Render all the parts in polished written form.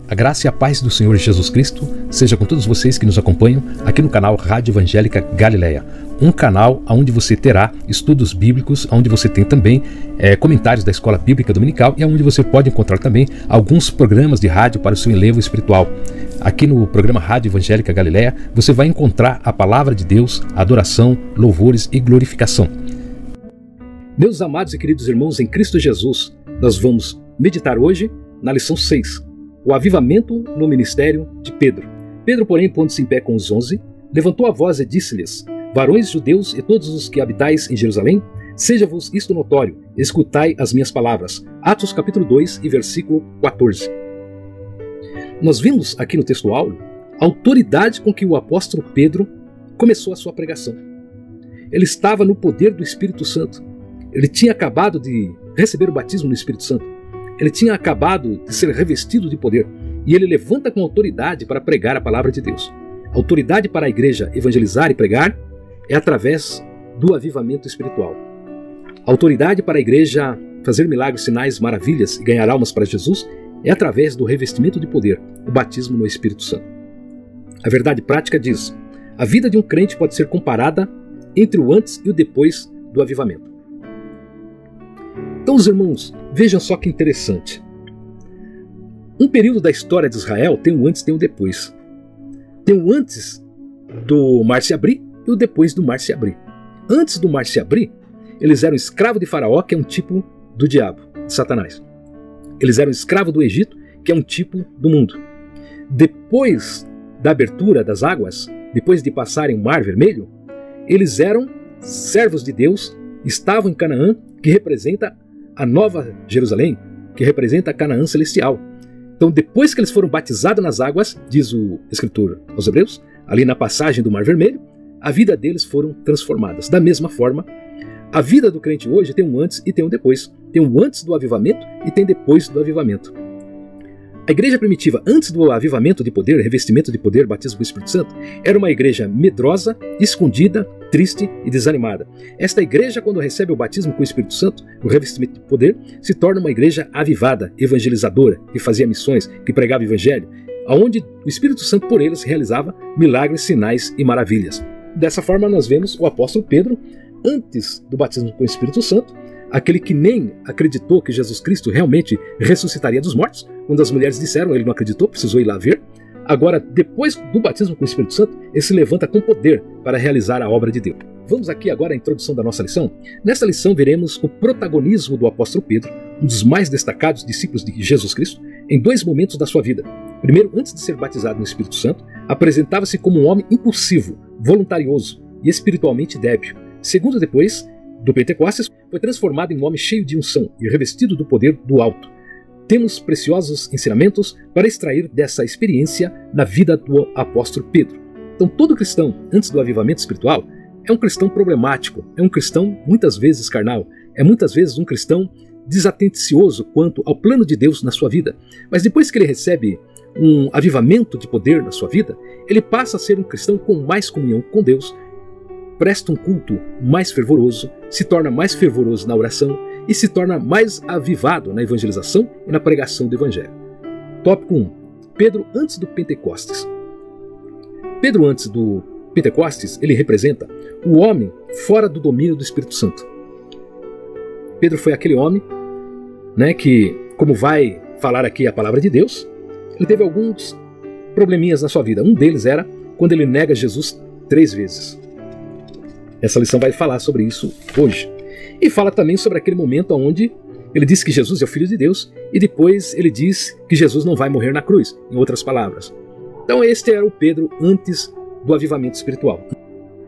A graça e a paz do Senhor Jesus Cristo seja com todos vocês que nos acompanham aqui no canal Rádio Evangélica Galileia. Um canal onde você terá estudos bíblicos, onde você tem também comentários da Escola Bíblica Dominical e onde você pode encontrar também alguns programas de rádio para o seu enlevo espiritual. Aqui no programa Rádio Evangélica Galileia você vai encontrar a palavra de Deus, adoração, louvores e glorificação. Meus amados e queridos irmãos em Cristo Jesus, nós vamos meditar hoje na lição 6. O avivamento no ministério de Pedro. Pedro, porém, pondo-se em pé com os 11, levantou a voz e disse-lhes: Varões judeus e todos os que habitais em Jerusalém, seja-vos isto notório, escutai as minhas palavras. Atos capítulo 2 e versículo 14. Nós vimos aqui no texto áureo a autoridade com que o apóstolo Pedro começou a sua pregação. Ele estava no poder do Espírito Santo. Ele tinha acabado de receber o batismo no Espírito Santo. Ele tinha acabado de ser revestido de poder e ele levanta com autoridade para pregar a palavra de Deus. A autoridade para a igreja evangelizar e pregar é através do avivamento espiritual. A autoridade para a igreja fazer milagres, sinais, maravilhas e ganhar almas para Jesus é através do revestimento de poder, o batismo no Espírito Santo. A verdade prática diz: a vida de um crente pode ser comparada entre o antes e o depois do avivamento. Então, os irmãos, vejam só que interessante. Um período da história de Israel tem o antes e tem o depois. Tem o antes do mar se abrir e o depois do mar se abrir. Antes do mar se abrir, eles eram escravos de Faraó, que é um tipo do diabo, de Satanás. Eles eram escravos do Egito, que é um tipo do mundo. Depois da abertura das águas, depois de passarem o Mar Vermelho, eles eram servos de Deus, estavam em Canaã, que representa a Nova Jerusalém, que representa a Canaã celestial. Então, depois que eles foram batizados nas águas, diz o escritor aos Hebreus, ali na passagem do Mar Vermelho, a vida deles foram transformadas. Da mesma forma, a vida do crente hoje tem um antes e tem um depois. Tem um antes do avivamento e tem depois do avivamento. A igreja primitiva, antes do avivamento de poder, revestimento de poder, batismo com o Espírito Santo, era uma igreja medrosa, escondida, triste e desanimada. Esta igreja, quando recebe o batismo com o Espírito Santo, o revestimento de poder, se torna uma igreja avivada, evangelizadora, que fazia missões, que pregava o evangelho, onde o Espírito Santo por eles realizava milagres, sinais e maravilhas. Dessa forma nós vemos o apóstolo Pedro, antes do batismo com o Espírito Santo, aquele que nem acreditou que Jesus Cristo realmente ressuscitaria dos mortos. Quando as mulheres disseram, ele não acreditou, precisou ir lá ver. Agora, depois do batismo com o Espírito Santo, ele se levanta com poder para realizar a obra de Deus. Vamos aqui agora à introdução da nossa lição. Nesta lição veremos o protagonismo do apóstolo Pedro, um dos mais destacados discípulos de Jesus Cristo, em dois momentos da sua vida. Primeiro, antes de ser batizado no Espírito Santo, apresentava-se como um homem impulsivo, voluntarioso e espiritualmente débil. Segundo, depois do Pentecostes, foi transformado em um homem cheio de unção e revestido do poder do alto. Temos preciosos ensinamentos para extrair dessa experiência na vida do apóstolo Pedro. Então, todo cristão, antes do avivamento espiritual, é um cristão problemático, é um cristão muitas vezes carnal, é muitas vezes um cristão desatencioso quanto ao plano de Deus na sua vida. Mas depois que ele recebe um avivamento de poder na sua vida, ele passa a ser um cristão com mais comunhão com Deus, presta um culto mais fervoroso, se torna mais fervoroso na oração e se torna mais avivado na evangelização e na pregação do evangelho. Tópico 1. Pedro antes do Pentecostes. Pedro antes do Pentecostes, ele representa o homem fora do domínio do Espírito Santo. Pedro foi aquele homem, que, como vai falar aqui a palavra de Deus, ele teve alguns probleminhas na sua vida. Um deles era quando ele nega Jesus 3 vezes. Essa lição vai falar sobre isso hoje. E fala também sobre aquele momento onde ele diz que Jesus é o Filho de Deus e depois ele diz que Jesus não vai morrer na cruz, em outras palavras. Então este era o Pedro antes do avivamento espiritual.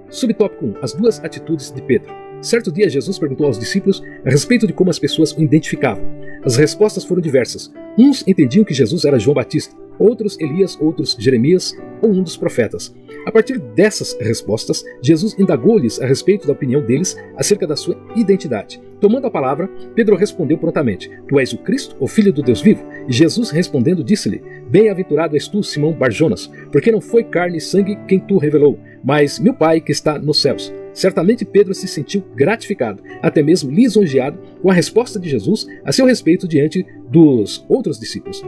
Subtópico 1. As duas atitudes de Pedro. Certo dia Jesus perguntou aos discípulos a respeito de como as pessoas o identificavam. As respostas foram diversas. Uns entendiam que Jesus era João Batista, outros Elias, outros Jeremias ou um dos profetas. A partir dessas respostas, Jesus indagou-lhes a respeito da opinião deles acerca da sua identidade. Tomando a palavra, Pedro respondeu prontamente: Tu és o Cristo, o Filho do Deus vivo? E Jesus respondendo disse-lhe: Bem-aventurado és tu, Simão Bar-Jonas, porque não foi carne e sangue quem tu revelou, mas meu Pai que está nos céus. Certamente Pedro se sentiu gratificado, até mesmo lisonjeado com a resposta de Jesus a seu respeito diante dos outros discípulos.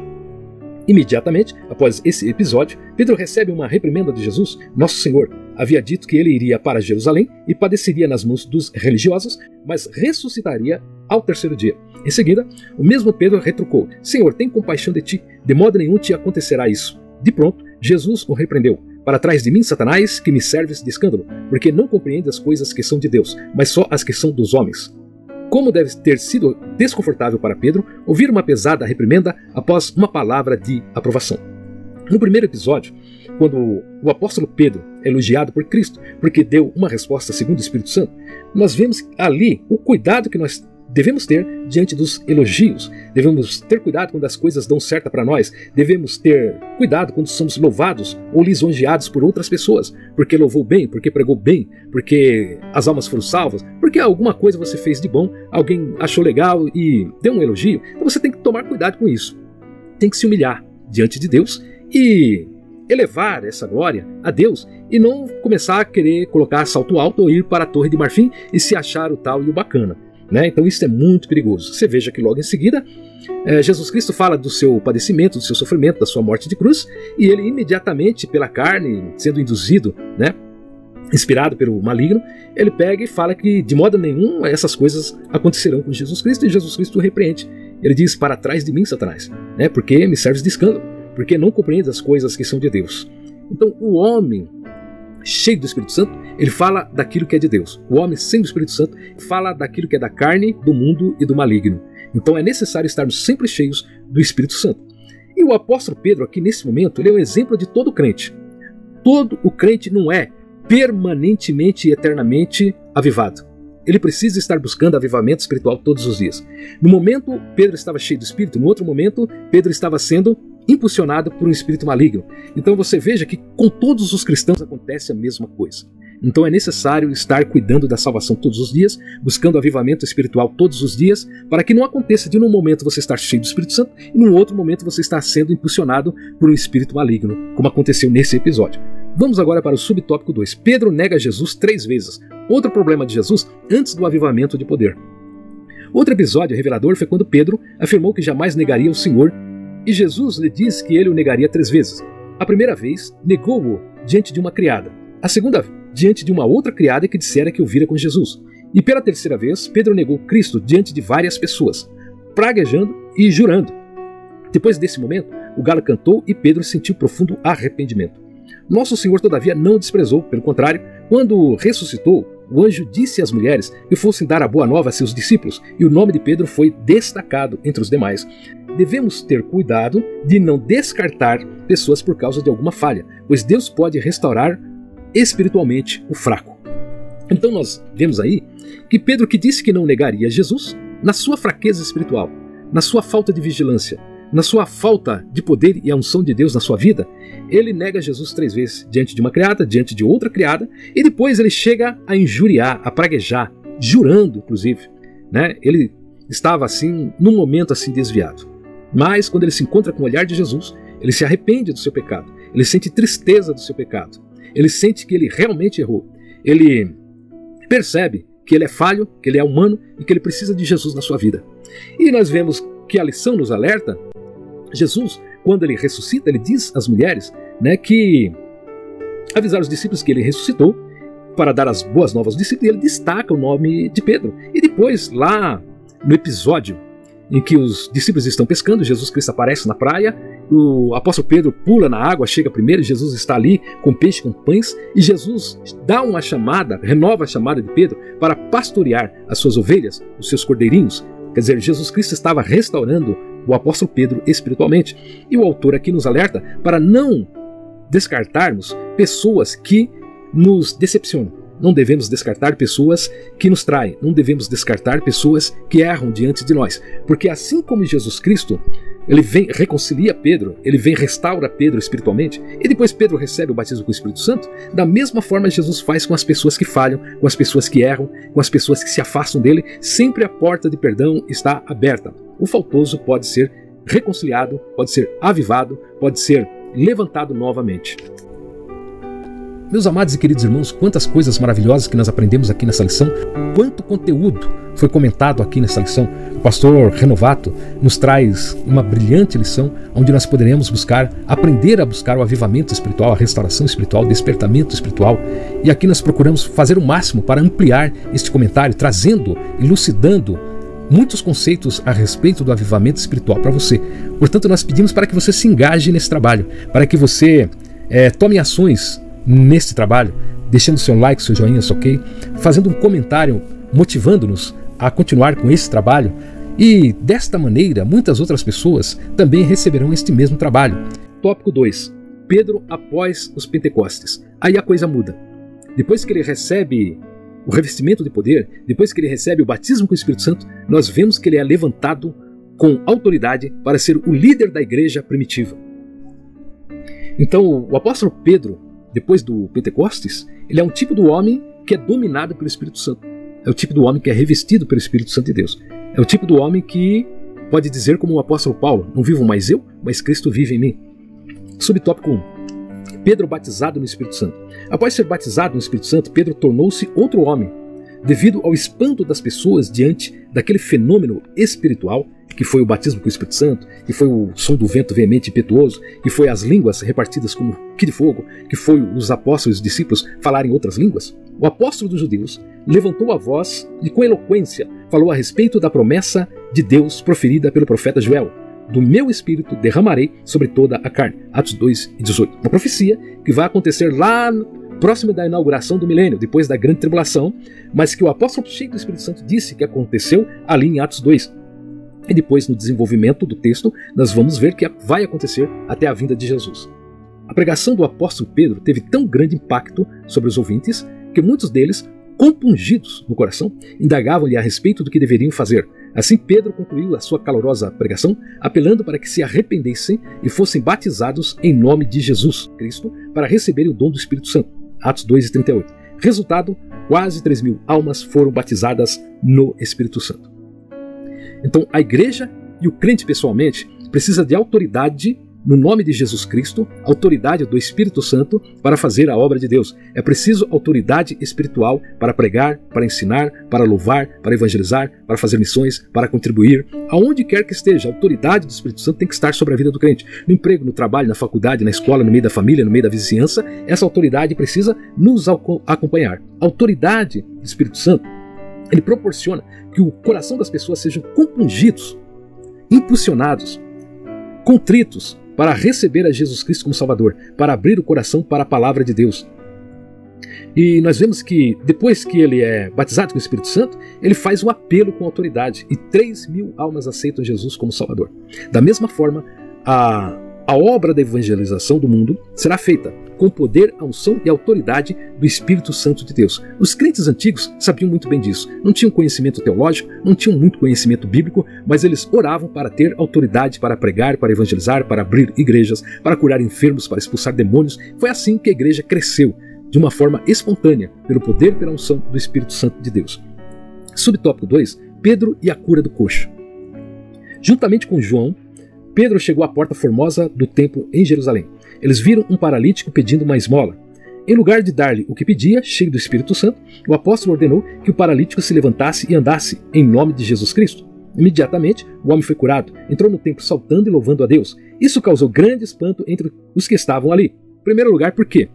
Imediatamente após esse episódio, Pedro recebe uma reprimenda de Jesus. Nosso Senhor havia dito que ele iria para Jerusalém e padeceria nas mãos dos religiosos, mas ressuscitaria ao terceiro dia. Em seguida, o mesmo Pedro retrucou: Senhor, tem compaixão de ti, de modo nenhum te acontecerá isso. De pronto, Jesus o repreendeu: Para trás de mim, Satanás, que me serves de escândalo, porque não compreende as coisas que são de Deus, mas só as que são dos homens. Como deve ter sido desconfortável para Pedro ouvir uma pesada reprimenda após uma palavra de aprovação. No primeiro episódio, quando o apóstolo Pedro é elogiado por Cristo porque deu uma resposta segundo o Espírito Santo, nós vemos ali o cuidado que nós devemos ter diante dos elogios. Devemos ter cuidado quando as coisas dão certo para nós. Devemos ter cuidado quando somos louvados ou lisonjeados por outras pessoas, porque louvou bem, porque pregou bem, porque as almas foram salvas, porque alguma coisa você fez de bom, alguém achou legal e deu um elogio. Então você tem que tomar cuidado com isso. Tem que se humilhar diante de Deus e elevar essa glória a Deus e não começar a querer colocar salto alto ou ir para a Torre de Marfim e se achar o tal e o bacana. Então isso é muito perigoso. Você veja que logo em seguida Jesus Cristo fala do seu padecimento, do seu sofrimento, da sua morte de cruz, e ele imediatamente, pela carne, sendo induzido, inspirado pelo maligno, ele pega e fala que de modo nenhum essas coisas acontecerão com Jesus Cristo, e Jesus Cristo o repreende. Ele diz: para trás de mim, Satanás, porque me serves de escândalo, porque não compreende as coisas que são de Deus. Então o homem cheio do Espírito Santo, ele fala daquilo que é de Deus. O homem sem o Espírito Santo fala daquilo que é da carne, do mundo e do maligno. Então é necessário estarmos sempre cheios do Espírito Santo. E o apóstolo Pedro aqui nesse momento, ele é um exemplo de todo crente. Todo o crente não é permanentemente e eternamente avivado. Ele precisa estar buscando avivamento espiritual todos os dias. No momento, Pedro estava cheio do Espírito. No outro momento, Pedro estava sendo impulsionado por um espírito maligno. Então você veja que com todos os cristãos acontece a mesma coisa. Então é necessário estar cuidando da salvação todos os dias, buscando avivamento espiritual todos os dias, para que não aconteça de num momento você estar cheio do Espírito Santo e num outro momento você estar sendo impulsionado por um espírito maligno, como aconteceu nesse episódio. Vamos agora para o subtópico 2. Pedro nega Jesus 3 vezes. Outro problema de Jesus antes do avivamento de poder. Outro episódio revelador foi quando Pedro afirmou que jamais negaria o Senhor, e Jesus lhe disse que ele o negaria 3 vezes. A primeira vez, negou-o diante de uma criada. A segunda, diante de uma outra criada que dissera que o vira com Jesus. E pela terceira vez, Pedro negou Cristo diante de várias pessoas, praguejando e jurando. Depois desse momento, o galo cantou e Pedro sentiu profundo arrependimento. Nosso Senhor, todavia, não o desprezou. Pelo contrário, quando ressuscitou, o anjo disse às mulheres que fossem dar a boa nova a seus discípulos, e o nome de Pedro foi destacado entre os demais. Devemos ter cuidado de não descartar pessoas por causa de alguma falha, pois Deus pode restaurar espiritualmente o fraco. Então nós vemos aí que Pedro, que disse que não negaria Jesus, na sua fraqueza espiritual, na sua falta de vigilância, na sua falta de poder e a unção de Deus na sua vida, ele nega Jesus 3 vezes, diante de uma criada, diante de outra criada, e depois ele chega a injuriar, a praguejar, jurando inclusive. Ele estava assim, num momento assim desviado. Mas quando ele se encontra com o olhar de Jesus, ele se arrepende do seu pecado, ele sente tristeza do seu pecado, ele sente que ele realmente errou, ele percebe que ele é falho, que ele é humano e que ele precisa de Jesus na sua vida. E nós vemos que a lição nos alerta. Jesus, quando ele ressuscita, ele diz às mulheres que avisar os discípulos que ele ressuscitou para dar as boas novas aos discípulos, e ele destaca o nome de Pedro. E depois, lá no episódio em que os discípulos estão pescando, Jesus Cristo aparece na praia, o apóstolo Pedro pula na água, chega primeiro, Jesus está ali com peixe, com pães, e Jesus dá uma chamada, renova a chamada de Pedro para pastorear as suas ovelhas, os seus cordeirinhos. Quer dizer, Jesus Cristo estava restaurando o apóstolo Pedro espiritualmente. E o autor aqui nos alerta para não descartarmos pessoas que nos decepcionam. Não devemos descartar pessoas que nos traem. Não devemos descartar pessoas que erram diante de nós. Porque assim como Jesus Cristo, ele vem, reconcilia Pedro, ele vem, restaura Pedro espiritualmente, e depois Pedro recebe o batismo com o Espírito Santo, da mesma forma Jesus faz com as pessoas que falham, com as pessoas que erram, com as pessoas que se afastam dele. Sempre a porta de perdão está aberta. O faltoso pode ser reconciliado, pode ser avivado, pode ser levantado novamente. Meus amados e queridos irmãos, quantas coisas maravilhosas que nós aprendemos aqui nessa lição, quanto conteúdo foi comentado aqui nessa lição. O pastor Renovato nos traz uma brilhante lição onde nós poderemos aprender a buscar o avivamento espiritual, a restauração espiritual, o despertamento espiritual. E aqui nós procuramos fazer o máximo para ampliar este comentário, trazendo, elucidando muitos conceitos a respeito do avivamento espiritual para você. Portanto, nós pedimos para que você se engaje nesse trabalho, para que você tome ações nesse trabalho, deixando seu like, seu joinha, seu ok, fazendo um comentário, motivando-nos a continuar com esse trabalho. E desta maneira, muitas outras pessoas também receberão este mesmo trabalho. Tópico 2. Pedro após os Pentecostes. Aí a coisa muda. Depois que ele recebe o revestimento de poder, depois que ele recebe o batismo com o Espírito Santo, nós vemos que ele é levantado com autoridade para ser o líder da igreja primitiva. Então, o apóstolo Pedro, depois do Pentecostes, ele é um tipo do homem que é dominado pelo Espírito Santo. É o tipo do homem que é revestido pelo Espírito Santo de Deus. É o tipo do homem que pode dizer como o apóstolo Paulo: não vivo mais eu, mas Cristo vive em mim. Subtópico 1. Pedro batizado no Espírito Santo. Após ser batizado no Espírito Santo, Pedro tornou-se outro homem, devido ao espanto das pessoas diante daquele fenômeno espiritual que foi o batismo com o Espírito Santo, que foi o som do vento veemente e impetuoso, que foi as línguas repartidas como que de fogo, que foi os apóstolos e os discípulos falarem outras línguas. O apóstolo dos judeus levantou a voz e com eloquência falou a respeito da promessa de Deus proferida pelo profeta Joel: do meu espírito derramarei sobre toda a carne. Atos 2:18. Uma profecia que vai acontecer lá próximo da inauguração do milênio, depois da grande tribulação, mas que o apóstolo cheio do Espírito Santo disse que aconteceu ali em Atos 2. E depois, no desenvolvimento do texto, nós vamos ver que vai acontecer até a vinda de Jesus. A pregação do apóstolo Pedro teve tão grande impacto sobre os ouvintes que muitos deles, compungidos no coração, indagavam-lhe a respeito do que deveriam fazer. Assim, Pedro concluiu a sua calorosa pregação, apelando para que se arrependessem e fossem batizados em nome de Jesus Cristo para receberem o dom do Espírito Santo. Atos 2:38. Resultado, quase 3.000 almas foram batizadas no Espírito Santo. Então, a igreja e o crente pessoalmente precisa de autoridade no nome de Jesus Cristo, autoridade do Espírito Santo para fazer a obra de Deus. É preciso autoridade espiritual para pregar, para ensinar, para louvar, para evangelizar, para fazer missões, para contribuir. Aonde quer que esteja, a autoridade do Espírito Santo tem que estar sobre a vida do crente. No emprego, no trabalho, na faculdade, na escola, no meio da família, no meio da vizinhança, essa autoridade precisa nos acompanhar. A autoridade do Espírito Santo, ele proporciona que o coração das pessoas sejam compungidos, impulsionados, contritos, para receber a Jesus Cristo como Salvador, para abrir o coração para a palavra de Deus. E nós vemos que depois que ele é batizado com o Espírito Santo, ele faz um apelo com autoridade e 3.000 almas aceitam Jesus como Salvador. Da mesma forma, a obra da evangelização do mundo será feita com poder, a unção e a autoridade do Espírito Santo de Deus. Os crentes antigos sabiam muito bem disso. Não tinham conhecimento teológico, não tinham muito conhecimento bíblico, mas eles oravam para ter autoridade para pregar, para evangelizar, para abrir igrejas, para curar enfermos, para expulsar demônios. Foi assim que a igreja cresceu, de uma forma espontânea, pelo poder e pela unção do Espírito Santo de Deus. Subtópico 2. Pedro e a cura do coxo. Juntamente com João, Pedro chegou à porta formosa do templo em Jerusalém. Eles viram um paralítico pedindo uma esmola. Em lugar de dar-lhe o que pedia, cheio do Espírito Santo, o apóstolo ordenou que o paralítico se levantasse e andasse em nome de Jesus Cristo. Imediatamente, o homem foi curado, entrou no templo saltando e louvando a Deus. Isso causou grande espanto entre os que estavam ali. Em primeiro lugar, por quê?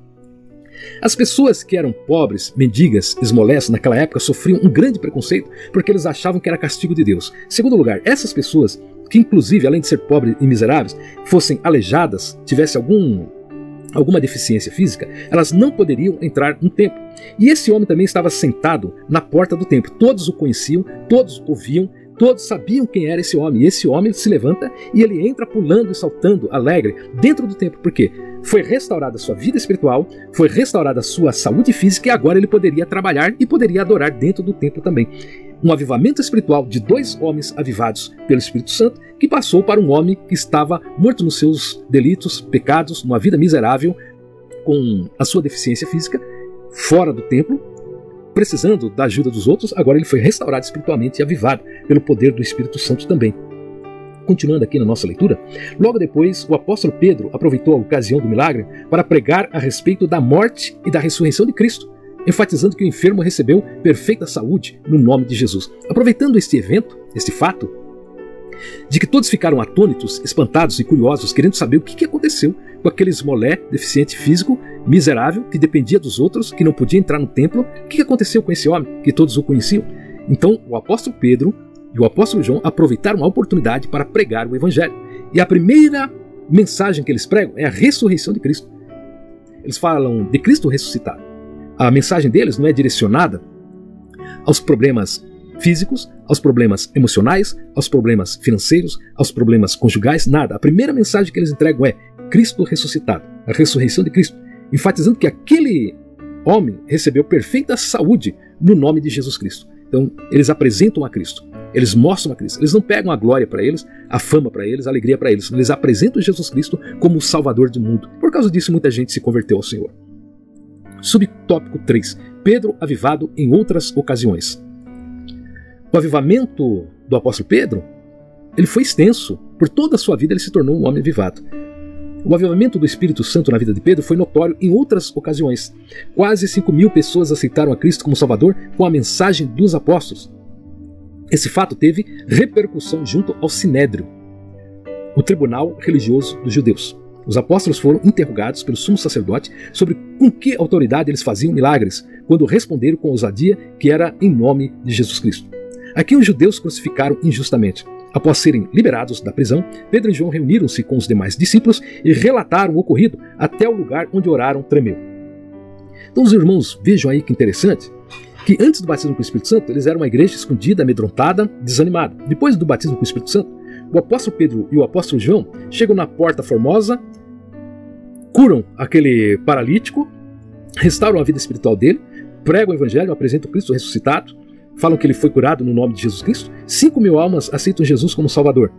As pessoas que eram pobres, mendigas, esmoleças naquela época sofriam um grande preconceito porque eles achavam que era castigo de Deus. Em segundo lugar, essas pessoas que inclusive, além de ser pobres e miseráveis, fossem aleijadas, tivessem alguma deficiência física, elas não poderiam entrar no templo. E esse homem também estava sentado na porta do templo. Todos o conheciam, todos o ouviam, todos sabiam quem era esse homem. E esse homem se levanta e ele entra pulando e saltando, alegre, dentro do templo. Por quê? Foi restaurada a sua vida espiritual, foi restaurada a sua saúde física e agora ele poderia trabalhar e poderia adorar dentro do templo também. Um avivamento espiritual de 2 homens avivados pelo Espírito Santo, que passou para um homem que estava morto nos seus delitos, pecados, numa vida miserável, com a sua deficiência física, fora do templo, precisando da ajuda dos outros. Agora ele foi restaurado espiritualmente e avivado pelo poder do Espírito Santo também. continuando aqui na nossa leitura, logo depois o apóstolo Pedro aproveitou a ocasião do milagre para pregar a respeito da morte e da ressurreição de Cristo, enfatizando que o enfermo recebeu perfeita saúde no nome de Jesus. Aproveitando este evento, este fato, de que todos ficaram atônitos, espantados e curiosos, querendo saber o que aconteceu com aquele esmolé, deficiente físico, miserável, que dependia dos outros, que não podia entrar no templo. O que aconteceu com esse homem, que todos o conheciam? Então o apóstolo Pedro e o apóstolo João aproveitaram a oportunidade para pregar o evangelho. E a primeira mensagem que eles pregam é a ressurreição de Cristo. Eles falam de Cristo ressuscitado. A mensagem deles não é direcionada aos problemas físicos, aos problemas emocionais, aos problemas financeiros, aos problemas conjugais, nada. A primeira mensagem que eles entregam é Cristo ressuscitado, a ressurreição de Cristo, enfatizando que aquele homem recebeu perfeita saúde no nome de Jesus Cristo. Então, eles apresentam a Cristo, eles mostram a Cristo. Eles não pegam a glória para eles, a fama para eles, a alegria para eles. Eles apresentam Jesus Cristo como o Salvador do mundo. Por causa disso, muita gente se converteu ao Senhor. Subtópico 3. Pedro avivado em outras ocasiões. O avivamento do apóstolo Pedro, ele foi extenso. Por toda a sua vida ele se tornou um homem avivado. O avivamento do Espírito Santo na vida de Pedro foi notório em outras ocasiões. Quase 5.000 pessoas aceitaram a Cristo como Salvador com a mensagem dos apóstolos. Esse fato teve repercussão junto ao Sinédrio, o tribunal religioso dos judeus. Os apóstolos foram interrogados pelo sumo sacerdote sobre com que autoridade eles faziam milagres, quando responderam com ousadia que era em nome de Jesus Cristo. Aqui os judeus crucificaram injustamente. Após serem liberados da prisão, Pedro e João reuniram-se com os demais discípulos e relataram o ocorrido até o lugar onde oraram tremeu. Então os irmãos vejam aí que interessante, que antes do batismo com o Espírito Santo, eles eram uma igreja escondida, amedrontada, desanimada. Depois do batismo com o Espírito Santo, o apóstolo Pedro e o apóstolo João chegam na Porta Formosa, curam aquele paralítico, restauram a vida espiritual dele, pregam o evangelho, apresentam Cristo ressuscitado, falam que ele foi curado no nome de Jesus Cristo. 5.000 almas aceitam Jesus como Salvador.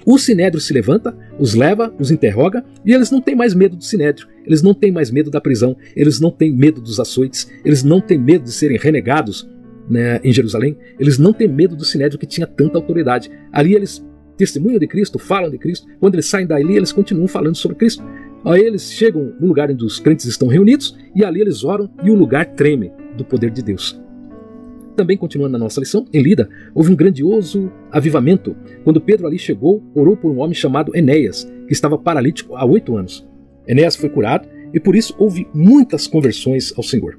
O Sinédrio se levanta, os leva, os interroga, e eles não têm mais medo do Sinédrio, eles não têm mais medo da prisão, eles não têm medo dos açoites, eles não têm medo de serem renegados, né, em Jerusalém, eles não têm medo do Sinédrio que tinha tanta autoridade. Ali eles testemunham de Cristo, falam de Cristo. Quando eles saem dali, eles continuam falando sobre Cristo. Aí eles chegam no lugar onde os crentes estão reunidos, e ali eles oram, e o lugar treme do poder de Deus. Também continuando na nossa lição, em Lida, houve um grandioso avivamento. Quando Pedro ali chegou, orou por um homem chamado Enéas, que estava paralítico há 8 anos. Enéas foi curado e por isso houve muitas conversões ao Senhor.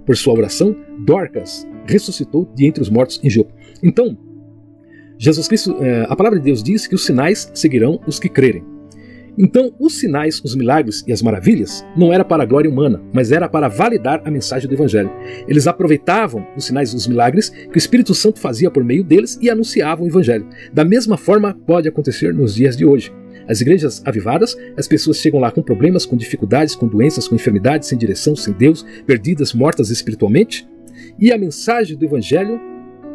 Por sua oração, Dorcas ressuscitou de entre os mortos em Jope. Então, Jesus Cristo, a palavra de Deus diz que os sinais seguirão os que crerem. Então, os sinais, os milagres e as maravilhas não era para a glória humana, mas era para validar a mensagem do Evangelho. Eles aproveitavam os sinais e os milagres que o Espírito Santo fazia por meio deles e anunciavam o Evangelho. Da mesma forma, pode acontecer nos dias de hoje. As igrejas avivadas, as pessoas chegam lá com problemas, com dificuldades, com doenças, com enfermidades, sem direção, sem Deus, perdidas, mortas espiritualmente, e a mensagem do Evangelho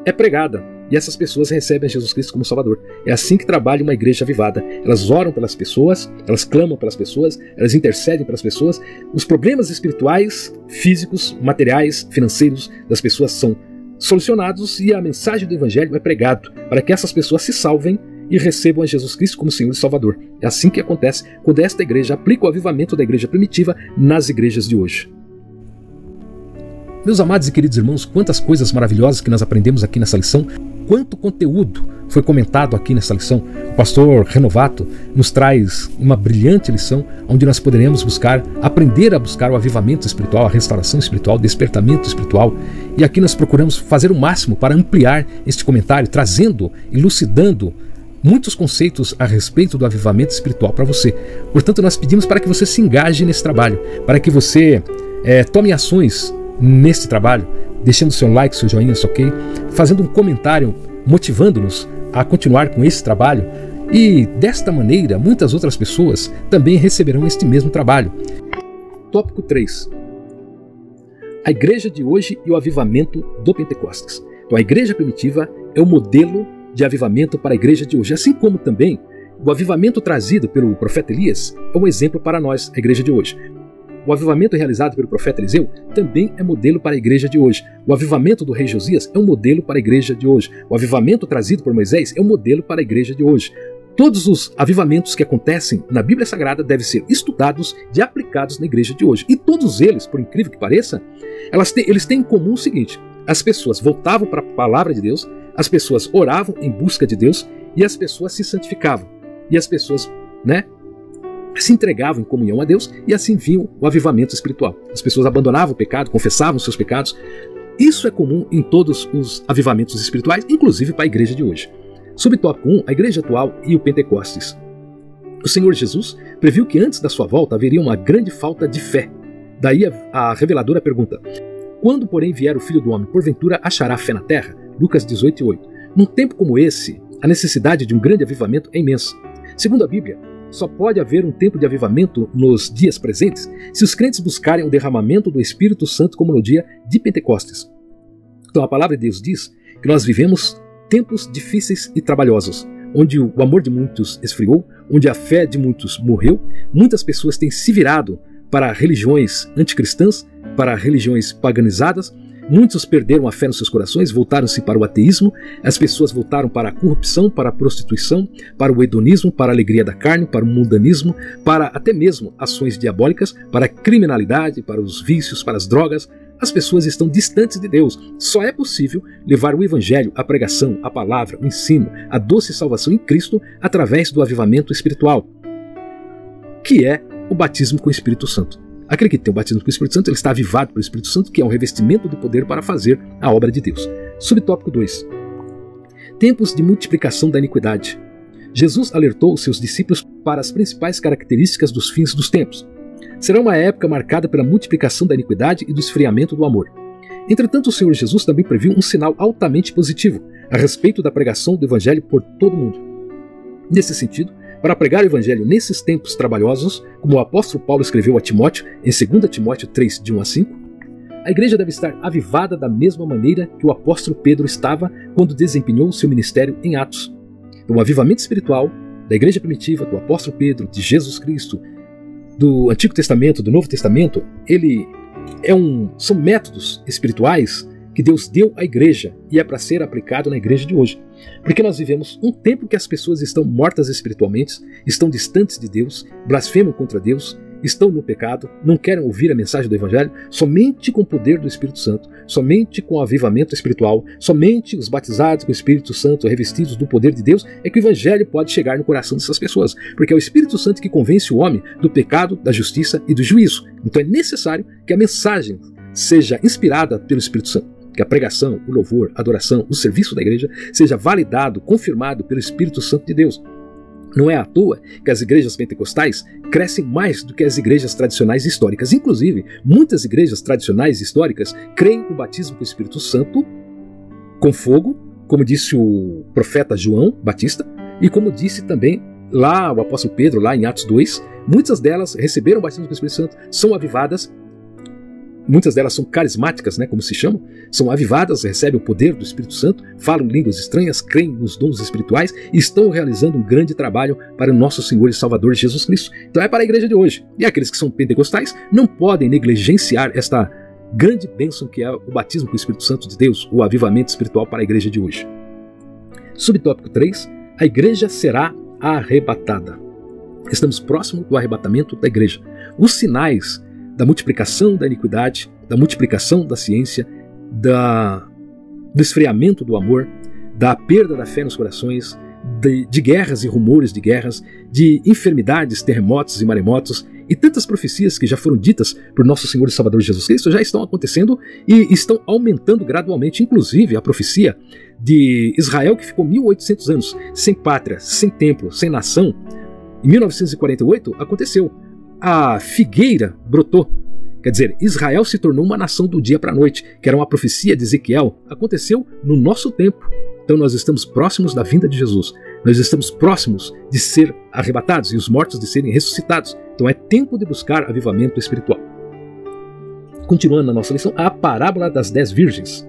é pregada. E essas pessoas recebem a Jesus Cristo como Salvador. É assim que trabalha uma igreja avivada. Elas oram pelas pessoas, elas clamam pelas pessoas, elas intercedem pelas pessoas. Os problemas espirituais, físicos, materiais, financeiros das pessoas são solucionados e a mensagem do Evangelho é pregado para que essas pessoas se salvem e recebam a Jesus Cristo como Senhor e Salvador. É assim que acontece quando esta igreja aplica o avivamento da igreja primitiva nas igrejas de hoje. Meus amados e queridos irmãos, quantas coisas maravilhosas que nós aprendemos aqui nessa lição, quanto conteúdo foi comentado aqui nessa lição. O pastor Renovato nos traz uma brilhante lição onde nós poderemos aprender a buscar o avivamento espiritual, a restauração espiritual, o despertamento espiritual. E aqui nós procuramos fazer o máximo para ampliar este comentário, trazendo, elucidando muitos conceitos a respeito do avivamento espiritual para você. Portanto, nós pedimos para que você se engaje nesse trabalho, para que você tome ações nesse trabalho, deixando seu like, seu joinha, seu ok, fazendo um comentário, motivando-nos a continuar com esse trabalho, e desta maneira muitas outras pessoas também receberão este mesmo trabalho. Tópico 3. A igreja de hoje e o avivamento do Pentecostes. Então a igreja primitiva é o modelo de avivamento para a igreja de hoje, assim como também o avivamento trazido pelo profeta Elias é um exemplo para nós, a igreja de hoje. O avivamento realizado pelo profeta Eliseu também é modelo para a igreja de hoje. O avivamento do rei Josias é um modelo para a igreja de hoje. O avivamento trazido por Moisés é um modelo para a igreja de hoje. Todos os avivamentos que acontecem na Bíblia Sagrada devem ser estudados e aplicados na igreja de hoje. E todos eles, por incrível que pareça, eles têm em comum o seguinte: as pessoas voltavam para a palavra de Deus, as pessoas oravam em busca de Deus e as pessoas se santificavam. E as pessoas, se entregavam em comunhão a Deus e assim viam o avivamento espiritual. As pessoas abandonavam o pecado, confessavam seus pecados. Isso é comum em todos os avivamentos espirituais, inclusive para a igreja de hoje. Subtópico 1, a igreja atual e o Pentecostes. O Senhor Jesus previu que antes da sua volta haveria uma grande falta de fé. Daí a reveladora pergunta: quando, porém, vier o Filho do Homem, porventura achará fé na terra? Lucas 18:8. Num tempo como esse, a necessidade de um grande avivamento é imensa. Segundo a Bíblia, só pode haver um tempo de avivamento nos dias presentes se os crentes buscarem o derramamento do Espírito Santo como no dia de Pentecostes. Então a palavra de Deus diz que nós vivemos tempos difíceis e trabalhosos, onde o amor de muitos esfriou, onde a fé de muitos morreu. Muitas pessoas têm se virado para religiões anticristãs, para religiões paganizadas. Muitos perderam a fé nos seus corações, voltaram-se para o ateísmo. As pessoas voltaram para a corrupção, para a prostituição, para o hedonismo, para a alegria da carne, para o mundanismo, para até mesmo ações diabólicas, para a criminalidade, para os vícios, para as drogas. As pessoas estão distantes de Deus. Só é possível levar o Evangelho, a pregação, a palavra, o ensino, a doce salvação em Cristo através do avivamento espiritual, que é o batismo com o Espírito Santo. Aquele que tem o batismo com o Espírito Santo, ele está avivado pelo Espírito Santo, que é um revestimento de poder para fazer a obra de Deus. Subtópico 2. Tempos de multiplicação da iniquidade. Jesus alertou os seus discípulos para as principais características dos fins dos tempos. Será uma época marcada pela multiplicação da iniquidade e do esfriamento do amor. Entretanto, o Senhor Jesus também previu um sinal altamente positivo a respeito da pregação do Evangelho por todo o mundo. Nesse sentido, para pregar o Evangelho nesses tempos trabalhosos, como o apóstolo Paulo escreveu a Timóteo, em 2 Timóteo 3, de 1 a 5, a igreja deve estar avivada da mesma maneira que o apóstolo Pedro estava quando desempenhou o seu ministério em Atos. Então, o avivamento espiritual da igreja primitiva, do apóstolo Pedro, de Jesus Cristo, do Antigo Testamento, do Novo Testamento, são métodos espirituais que Deus deu à igreja e é para ser aplicado na igreja de hoje. Porque nós vivemos um tempo que as pessoas estão mortas espiritualmente, estão distantes de Deus, blasfemam contra Deus, estão no pecado, não querem ouvir a mensagem do Evangelho. Somente com o poder do Espírito Santo, somente com o avivamento espiritual, somente os batizados com o Espírito Santo, revestidos do poder de Deus, é que o Evangelho pode chegar no coração dessas pessoas. Porque é o Espírito Santo que convence o homem do pecado, da justiça e do juízo. Então é necessário que a mensagem seja inspirada pelo Espírito Santo, que a pregação, o louvor, a adoração, o serviço da igreja seja validado, confirmado pelo Espírito Santo de Deus. Não é à toa que as igrejas pentecostais crescem mais do que as igrejas tradicionais históricas. Inclusive, muitas igrejas tradicionais históricas creem no batismo com o Espírito Santo com fogo, como disse o profeta João Batista, e como disse também lá o apóstolo Pedro, lá em Atos 2, muitas delas receberam o batismo com o Espírito Santo, são avivadas. Muitas delas são carismáticas, como se chamam, são avivadas, recebem o poder do Espírito Santo, falam línguas estranhas, creem nos dons espirituais e estão realizando um grande trabalho para o nosso Senhor e Salvador Jesus Cristo. Então é para a igreja de hoje. E aqueles que são pentecostais não podem negligenciar esta grande bênção que é o batismo com o Espírito Santo de Deus, o avivamento espiritual para a igreja de hoje. Subtópico 3. A igreja será arrebatada. Estamos próximo do arrebatamento da igreja. Os sinais da multiplicação da iniquidade, da multiplicação da ciência, do esfriamento do amor, da perda da fé nos corações, de guerras e rumores de guerras, de enfermidades, terremotos e maremotos, e tantas profecias que já foram ditas por nosso Senhor e Salvador Jesus Cristo já estão acontecendo e estão aumentando gradualmente. Inclusive a profecia de Israel, que ficou 1800 anos sem pátria, sem templo, sem nação, em 1948 aconteceu. A figueira brotou. Quer dizer, Israel se tornou uma nação do dia para a noite, que era uma profecia de Ezequiel. Aconteceu no nosso tempo. Então nós estamos próximos da vinda de Jesus. Nós estamos próximos de ser arrebatados e os mortos de serem ressuscitados. Então é tempo de buscar avivamento espiritual. Continuando na nossa lição, a parábola das 10 virgens.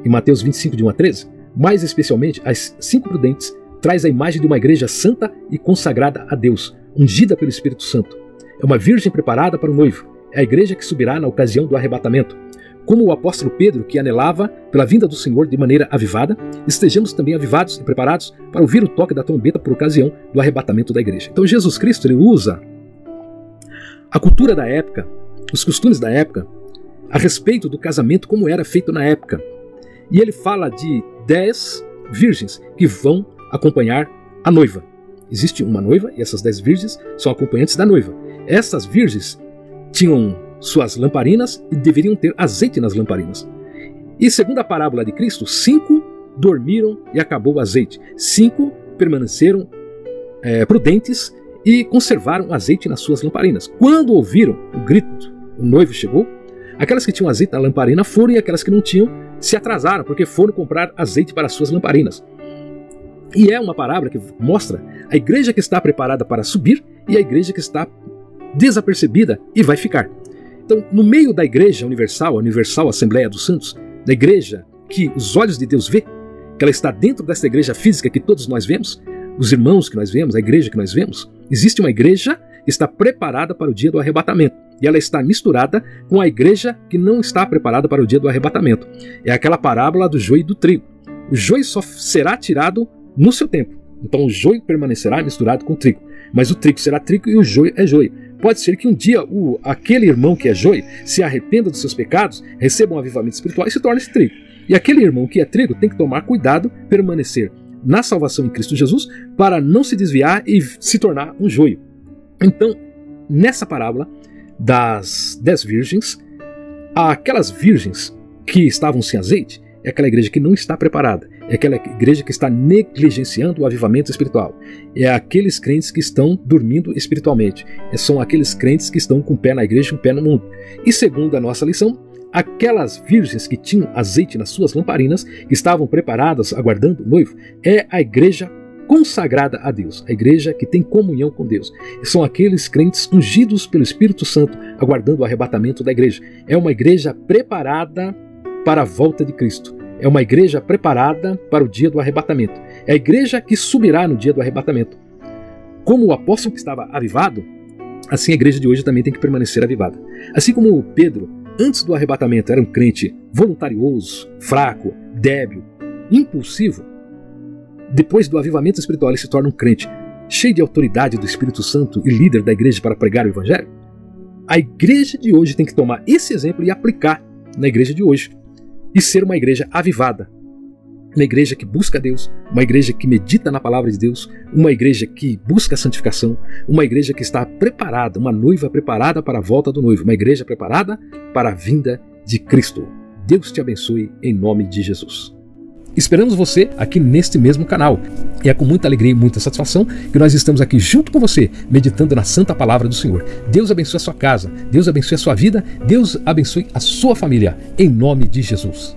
Em Mateus 25, de 1 a 13, mais especialmente as 5 prudentes, traz a imagem de uma igreja santa e consagrada a Deus, ungida pelo Espírito Santo. É uma virgem preparada para o noivo. É a igreja que subirá na ocasião do arrebatamento. como o apóstolo Pedro, que anelava pela vinda do Senhor de maneira avivada, estejamos também avivados e preparados para ouvir o toque da trombeta por ocasião do arrebatamento da igreja. Então Jesus Cristo, ele usa a cultura da época, os costumes da época, a respeito do casamento como era feito na época. E ele fala de 10 virgens que vão acompanhar a noiva. Existe uma noiva e essas 10 virgens são acompanhantes da noiva. Essas virgens tinham suas lamparinas e deveriam ter azeite nas lamparinas. E segundo a parábola de Cristo, 5 dormiram e acabou o azeite. 5 permaneceram prudentes e conservaram azeite nas suas lamparinas. Quando ouviram o grito, o noivo chegou, aquelas que tinham azeite na lamparina foram e aquelas que não tinham se atrasaram, porque foram comprar azeite para as suas lamparinas. E é uma parábola que mostra a igreja que está preparada para subir e a igreja que está desapercebida e vai ficar. Então, no meio da igreja universal, a Universal Assembleia dos Santos, da igreja que os olhos de Deus vê, que ela está dentro dessa igreja física que todos nós vemos, os irmãos que nós vemos, a igreja que nós vemos, existe uma igreja que está preparada para o dia do arrebatamento. E ela está misturada com a igreja que não está preparada para o dia do arrebatamento. É aquela parábola do joio e do trigo. O joio só será tirado no seu tempo. Então o joio permanecerá misturado com o trigo. Mas o trigo será trigo e o joio é joio. Pode ser que um dia aquele irmão que é joio se arrependa dos seus pecados, receba um avivamento espiritual e se torne-se trigo. E aquele irmão que é trigo tem que tomar cuidado, permanecer na salvação em Cristo Jesus, para não se desviar e se tornar um joio. Então, nessa parábola das 10 virgens, aquelas virgens que estavam sem azeite é aquela igreja que não está preparada, é aquela igreja que está negligenciando o avivamento espiritual, é aqueles crentes que estão dormindo espiritualmente, são aqueles crentes que estão com o pé na igreja e um pé no mundo. E segundo a nossa lição, aquelas virgens que tinham azeite nas suas lamparinas, que estavam preparadas aguardando o noivo, é a igreja consagrada a Deus, a igreja que tem comunhão com Deus. São aqueles crentes ungidos pelo Espírito Santo, aguardando o arrebatamento da igreja. É uma igreja preparada para a volta de Cristo. É uma igreja preparada para o dia do arrebatamento. É a igreja que subirá no dia do arrebatamento. Como o apóstolo que estava avivado, assim a igreja de hoje também tem que permanecer avivada. Assim como Pedro, antes do arrebatamento, era um crente voluntarioso, fraco, débil, impulsivo, depois do avivamento espiritual ele se torna um crente cheio de autoridade do Espírito Santo e líder da igreja para pregar o evangelho. A igreja de hoje tem que tomar esse exemplo e aplicar na igreja de hoje e ser uma igreja avivada, uma igreja que busca Deus, uma igreja que medita na palavra de Deus, uma igreja que busca a santificação, uma igreja que está preparada, uma noiva preparada para a volta do noivo, uma igreja preparada para a vinda de Cristo. Deus te abençoe em nome de Jesus. Esperamos você aqui neste mesmo canal. E é com muita alegria e muita satisfação que nós estamos aqui junto com você, meditando na santa palavra do Senhor. Deus abençoe a sua casa, Deus abençoe a sua vida, Deus abençoe a sua família, em nome de Jesus.